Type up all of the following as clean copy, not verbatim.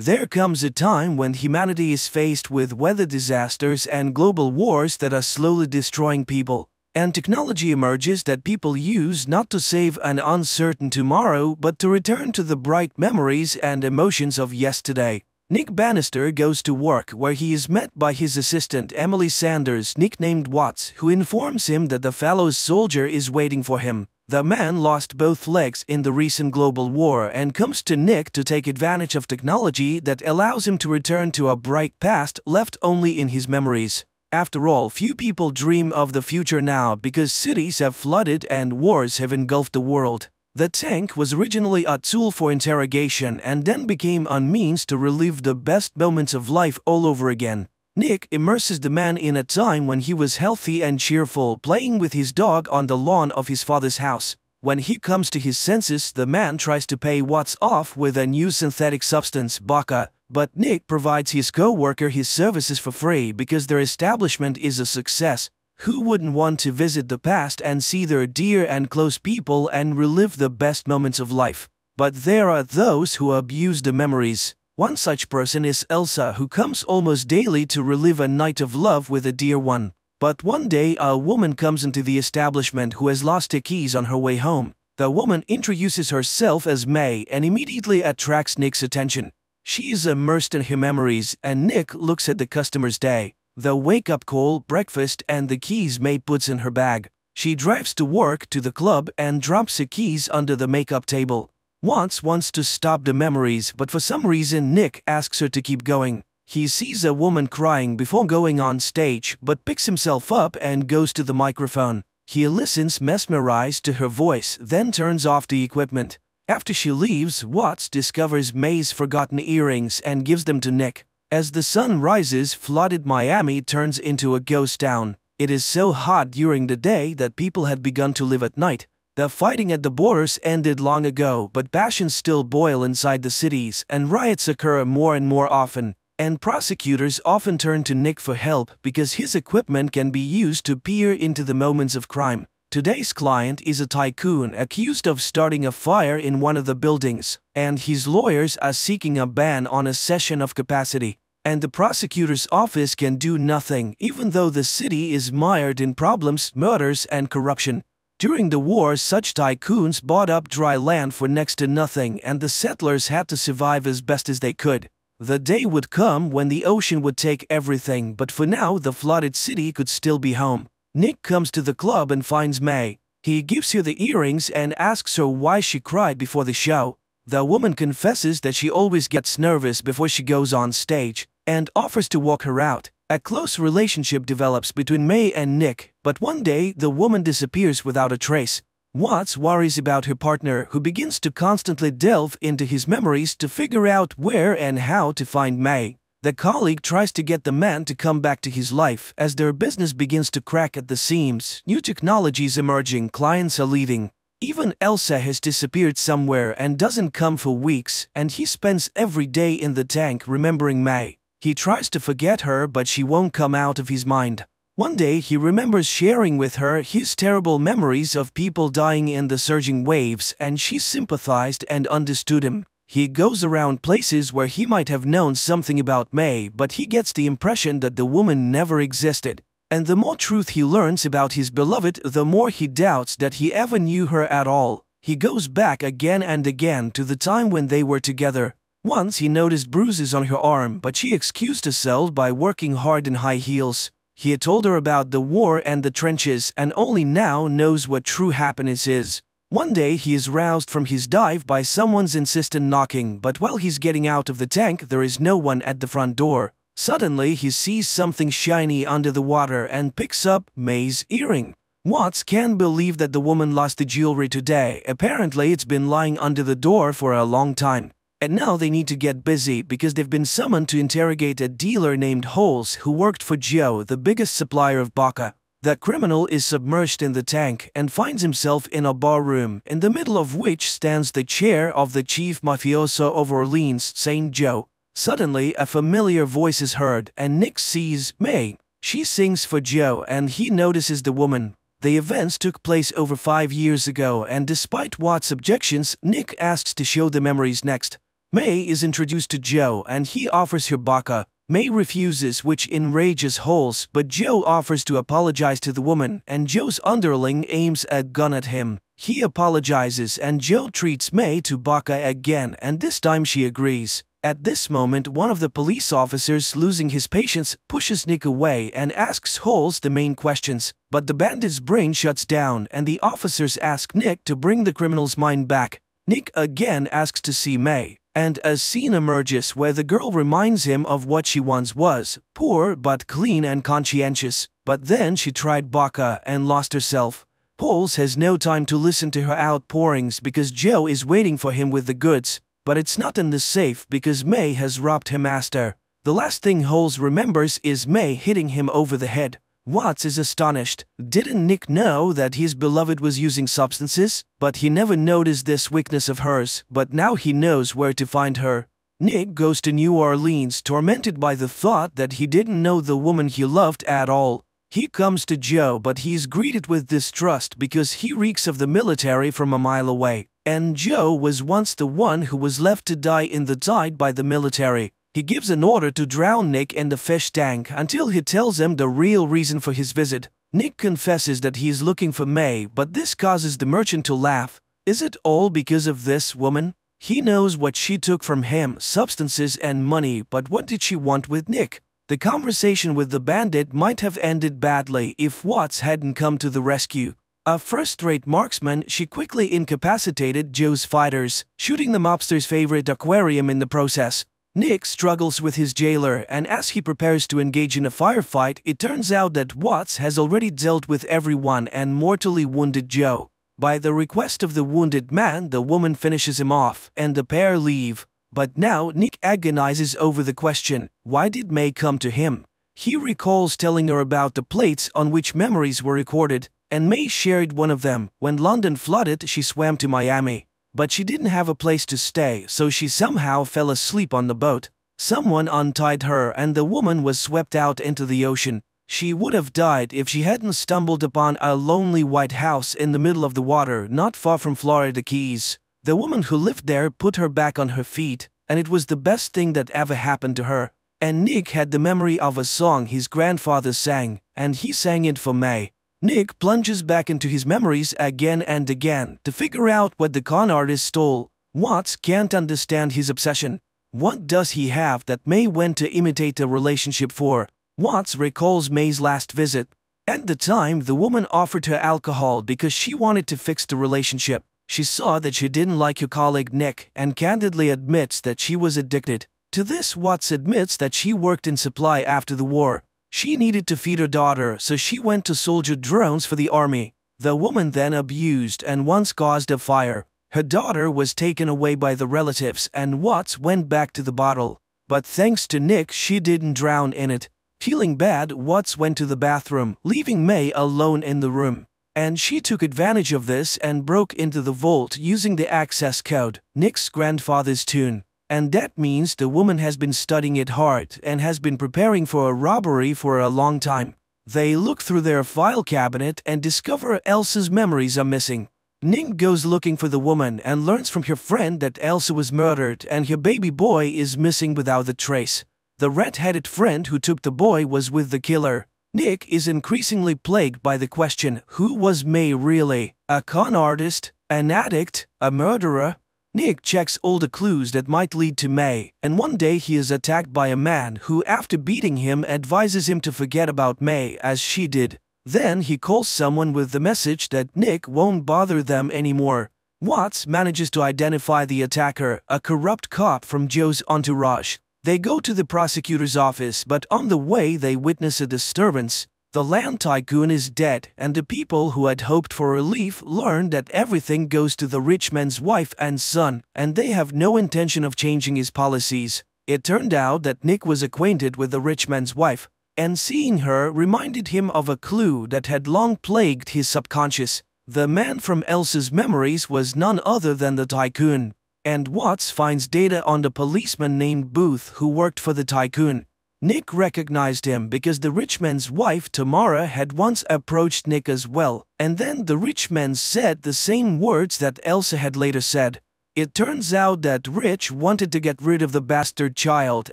There comes a time when humanity is faced with weather disasters and global wars that are slowly destroying people, and technology emerges that people use not to save an uncertain tomorrow but to return to the bright memories and emotions of yesterday. Nick Bannister goes to work where he is met by his assistant Emily Sanders, nicknamed Watts, who informs him that the fellow soldier is waiting for him. The man lost both legs in the recent global war and comes to Nick to take advantage of technology that allows him to return to a bright past left only in his memories. After all, few people dream of the future now because cities have flooded and wars have engulfed the world. The tank was originally a tool for interrogation and then became a means to relive the best moments of life all over again. Nick immerses the man in a time when he was healthy and cheerful, playing with his dog on the lawn of his father's house. When he comes to his senses, the man tries to pay Watts off with a new synthetic substance, baka, but Nick provides his co-worker his services for free because their establishment is a success. Who wouldn't want to visit the past and see their dear and close people and relive the best moments of life? But there are those who abuse the memories. One such person is Elsa, who comes almost daily to relive a night of love with a dear one. But one day a woman comes into the establishment who has lost her keys on her way home. The woman introduces herself as May and immediately attracts Nick's attention. She is immersed in her memories and Nick looks at the customer's day, the wake-up call, breakfast and the keys May puts in her bag. She drives to work, to the club and drops her keys under the makeup table. Watts wants to stop the memories, but for some reason Nick asks her to keep going. He sees a woman crying before going on stage, but picks himself up and goes to the microphone. He listens mesmerized to her voice, then turns off the equipment. After she leaves, Watts discovers May's forgotten earrings and gives them to Nick. As the sun rises, flooded Miami turns into a ghost town. It is so hot during the day that people had begun to live at night. The fighting at the borders ended long ago, but passions still boil inside the cities and riots occur more and more often. And prosecutors often turn to Nick for help because his equipment can be used to peer into the moments of crime. Today's client is a tycoon accused of starting a fire in one of the buildings, and his lawyers are seeking a ban on a cession of capacity. And the prosecutor's office can do nothing, even though the city is mired in problems, murders, and corruption. During the war, such tycoons bought up dry land for next to nothing and the settlers had to survive as best as they could. The day would come when the ocean would take everything, but for now the flooded city could still be home. Nick comes to the club and finds May. He gives her the earrings and asks her why she cried before the show. The woman confesses that she always gets nervous before she goes on stage and offers to walk her out. A close relationship develops between May and Nick, but one day the woman disappears without a trace. Watts worries about her partner, who begins to constantly delve into his memories to figure out where and how to find May. The colleague tries to get the man to come back to his life as their business begins to crack at the seams. New technologies emerging, clients are leaving. Even Elsa has disappeared somewhere and doesn't come for weeks, and he spends every day in the tank remembering May. He tries to forget her, but she won't come out of his mind. One day he remembers sharing with her his terrible memories of people dying in the surging waves, and she sympathized and understood him. He goes around places where he might have known something about May, but he gets the impression that the woman never existed. And the more truth he learns about his beloved, the more he doubts that he ever knew her at all. He goes back again and again to the time when they were together. Once he noticed bruises on her arm, but she excused herself by working hard in high heels. He had told her about the war and the trenches and only now knows what true happiness is. One day he is roused from his dive by someone's insistent knocking, but while he's getting out of the tank there is no one at the front door. Suddenly he sees something shiny under the water and picks up May's earring. Watts can't believe that the woman lost the jewelry today. Apparently it's been lying under the door for a long time. And now they need to get busy because they've been summoned to interrogate a dealer named Holes who worked for Joe, the biggest supplier of baka. The criminal is submerged in the tank and finds himself in a bar room, in the middle of which stands the chair of the chief mafioso of Orleans, St. Joe. Suddenly, a familiar voice is heard, and Nick sees May. She sings for Joe, and he notices the woman. The events took place over 5 years ago, and despite Watts' objections, Nick asks to show the memories next. May is introduced to Joe and he offers her baka. May refuses, which enrages Holes, but Joe offers to apologize to the woman and Joe's underling aims a gun at him. He apologizes and Joe treats May to baka again and this time she agrees. At this moment one of the police officers, losing his patience, pushes Nick away and asks Holes the main questions, but the bandit's brain shuts down and the officers ask Nick to bring the criminal's mind back. Nick again asks to see May, and a scene emerges where the girl reminds him of what she once was, poor but clean and conscientious, but then she tried baka and lost herself. Holes has no time to listen to her outpourings because Joe is waiting for him with the goods, but it's not in the safe because May has robbed her master. The last thing Holes remembers is May hitting him over the head. Watts is astonished. Didn't Nick know that his beloved was using substances? But he never noticed this weakness of hers, but now he knows where to find her. Nick goes to New Orleans tormented by the thought that he didn't know the woman he loved at all. He comes to Joe but he's greeted with distrust because he reeks of the military from a mile away. And Joe was once the one who was left to die in the tide by the military. He gives an order to drown Nick in the fish tank until he tells him the real reason for his visit. Nick confesses that he is looking for May, but this causes the merchant to laugh. Is it all because of this woman? He knows what she took from him, substances and money, but what did she want with Nick? The conversation with the bandit might have ended badly if Watts hadn't come to the rescue. A first-rate marksman, she quickly incapacitated Joe's fighters, shooting the mobster's favorite aquarium in the process. Nick struggles with his jailer and as he prepares to engage in a firefight, it turns out that Watts has already dealt with everyone and mortally wounded Joe. By the request of the wounded man, the woman finishes him off and the pair leave. But now Nick agonizes over the question, why did May come to him? He recalls telling her about the plates on which memories were recorded, and May shared one of them. When London flooded, she swam to Miami. But she didn't have a place to stay, so she somehow fell asleep on the boat. Someone untied her and the woman was swept out into the ocean. She would have died if she hadn't stumbled upon a lonely white house in the middle of the water not far from Florida Keys. The woman who lived there put her back on her feet, and it was the best thing that ever happened to her. And Nick had the memory of a song his grandfather sang, and he sang it for May. Nick plunges back into his memories again and again to figure out what the con artist stole. Watts can't understand his obsession. What does he have that May went to imitate a relationship for? Watts recalls May's last visit. At the time, the woman offered her alcohol because she wanted to fix the relationship. She saw that she didn't like her colleague Nick and candidly admits that she was addicted. To this, Watts admits that she worked in supply after the war. She needed to feed her daughter, so she went to soldier drones for the army. The woman then abused and once caused a fire. Her daughter was taken away by the relatives and Watts went back to the bottle. But thanks to Nick, she didn't drown in it. Feeling bad, Watts went to the bathroom, leaving May alone in the room. And she took advantage of this and broke into the vault using the access code, Nick's grandfather's tune. And that means the woman has been studying it hard and has been preparing for a robbery for a long time. They look through their file cabinet and discover Elsa's memories are missing. Nick goes looking for the woman and learns from her friend that Elsa was murdered and her baby boy is missing without a trace. The red-headed friend who took the boy was with the killer. Nick is increasingly plagued by the question, who was May really? A con artist? An addict? A murderer? Nick checks all the clues that might lead to May, and one day he is attacked by a man who, after beating him, advises him to forget about May as she did. Then he calls someone with the message that Nick won't bother them anymore. Watts manages to identify the attacker, a corrupt cop from Joe's entourage. They go to the prosecutor's office, but on the way they witness a disturbance. The land tycoon is dead, and the people who had hoped for relief learn that everything goes to the rich man's wife and son, and they have no intention of changing his policies. It turned out that Nick was acquainted with the rich man's wife, and seeing her reminded him of a clue that had long plagued his subconscious. The man from Elsa's memories was none other than the tycoon, and Watts finds data on the policeman named Booth who worked for the tycoon. Nick recognized him because the rich man's wife Tamara had once approached Nick as well, and then the rich man said the same words that Elsa had later said. It turns out that Rich wanted to get rid of the bastard child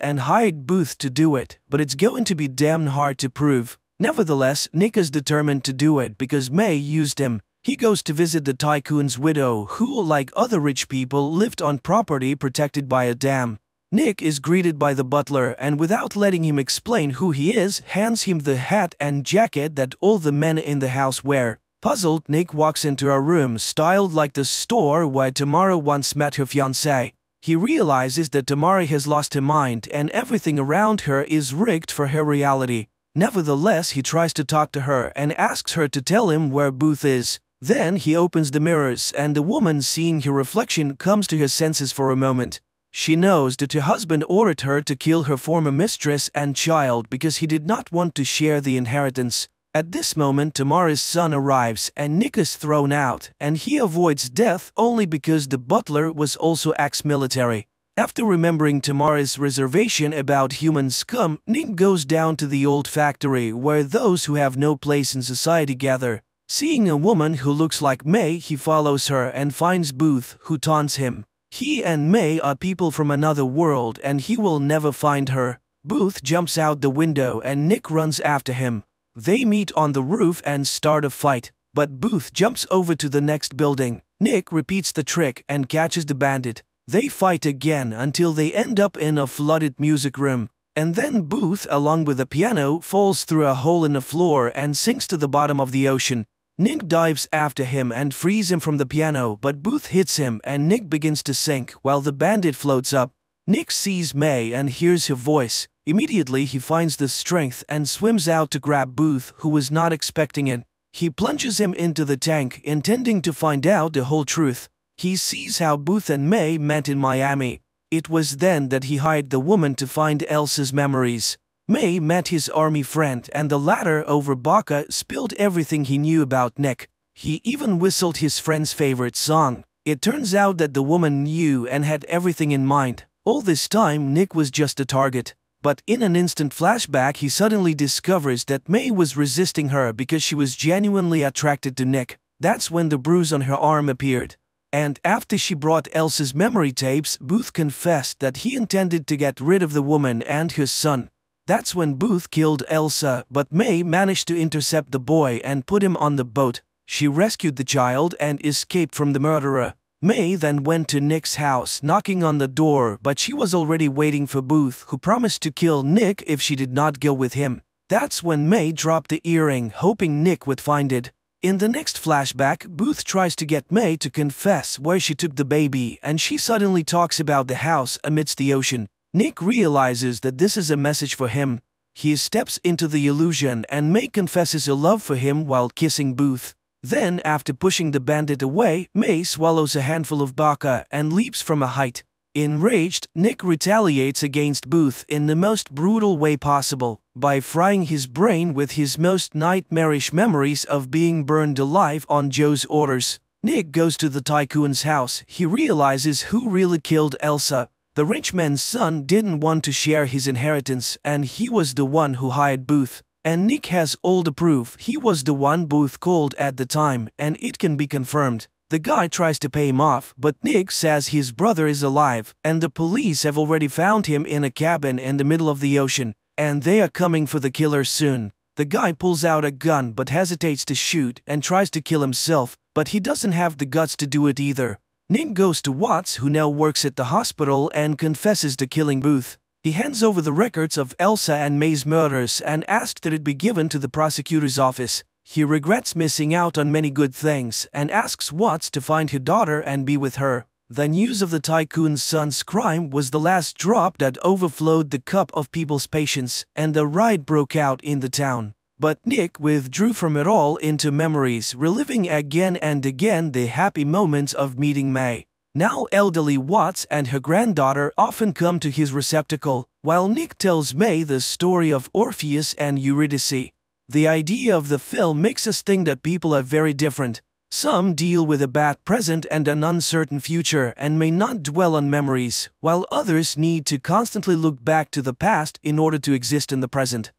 and hired Booth to do it, but it's going to be damn hard to prove. Nevertheless, Nick is determined to do it because May used him. He goes to visit the tycoon's widow who, like other rich people, lived on property protected by a dam. Nick is greeted by the butler and, without letting him explain who he is, hands him the hat and jacket that all the men in the house wear. Puzzled, Nick walks into a room styled like the store where Tamara once met her fiancé. He realizes that Tamara has lost her mind and everything around her is rigged for her reality. Nevertheless, he tries to talk to her and asks her to tell him where Booth is. Then he opens the mirrors and the woman, seeing her reflection, comes to her senses for a moment. She knows that her husband ordered her to kill her former mistress and child because he did not want to share the inheritance. At this moment, Tamara's son arrives and Nick is thrown out, and he avoids death only because the butler was also ex-military. After remembering Tamara's reservation about human scum, Nick goes down to the old factory where those who have no place in society gather. Seeing a woman who looks like May, he follows her and finds Booth, who taunts him. He and May are people from another world and he will never find her. Booth jumps out the window and Nick runs after him. They meet on the roof and start a fight, but Booth jumps over to the next building. Nick repeats the trick and catches the bandit. They fight again until they end up in a flooded music room. And then Booth, along with the piano, falls through a hole in the floor and sinks to the bottom of the ocean. Nick dives after him and frees him from the piano, but Booth hits him and Nick begins to sink while the bandit floats up. Nick sees May and hears her voice. Immediately he finds the strength and swims out to grab Booth, who was not expecting it. He plunges him into the tank, intending to find out the whole truth. He sees how Booth and May met in Miami. It was then that he hired the woman to find Elsa's memories. May met his army friend and the latter, over vodka, spilled everything he knew about Nick. He even whistled his friend's favorite song. It turns out that the woman knew and had everything in mind. All this time Nick was just a target. But in an instant flashback he suddenly discovers that May was resisting her because she was genuinely attracted to Nick. That's when the bruise on her arm appeared. And after she brought Elsa's memory tapes, Booth confessed that he intended to get rid of the woman and her son. That's when Booth killed Elsa, but May managed to intercept the boy and put him on the boat. She rescued the child and escaped from the murderer. May then went to Nick's house, knocking on the door, but she was already waiting for Booth, who promised to kill Nick if she did not go with him. That's when May dropped the earring, hoping Nick would find it. In the next flashback, Booth tries to get May to confess where she took the baby, and she suddenly talks about the house amidst the ocean. Nick realizes that this is a message for him. He steps into the illusion and May confesses her love for him while kissing Booth. Then, after pushing the bandit away, May swallows a handful of vodka and leaps from a height. Enraged, Nick retaliates against Booth in the most brutal way possible, by frying his brain with his most nightmarish memories of being burned alive on Joe's orders. Nick goes to the tycoon's house. He realizes who really killed Elsa. The rich man's son didn't want to share his inheritance, and he was the one who hired Booth. And Nick has all the proof. He was the one Booth called at the time, and it can be confirmed. The guy tries to pay him off, but Nick says his brother is alive, and the police have already found him in a cabin in the middle of the ocean, and they are coming for the killer soon. The guy pulls out a gun but hesitates to shoot and tries to kill himself, but he doesn't have the guts to do it either. Nick goes to Watts, who now works at the hospital, and confesses to killing Booth. He hands over the records of Elsa and May's murders and asks that it be given to the prosecutor's office. He regrets missing out on many good things and asks Watts to find her daughter and be with her. The news of the tycoon's son's crime was the last drop that overflowed the cup of people's patience, and a riot broke out in the town. But Nick withdrew from it all into memories, reliving again and again the happy moments of meeting May. Now elderly Watts and her granddaughter often come to his receptacle, while Nick tells May the story of Orpheus and Eurydice. The idea of the film makes us think that people are very different. Some deal with a bad present and an uncertain future and may not dwell on memories, while others need to constantly look back to the past in order to exist in the present.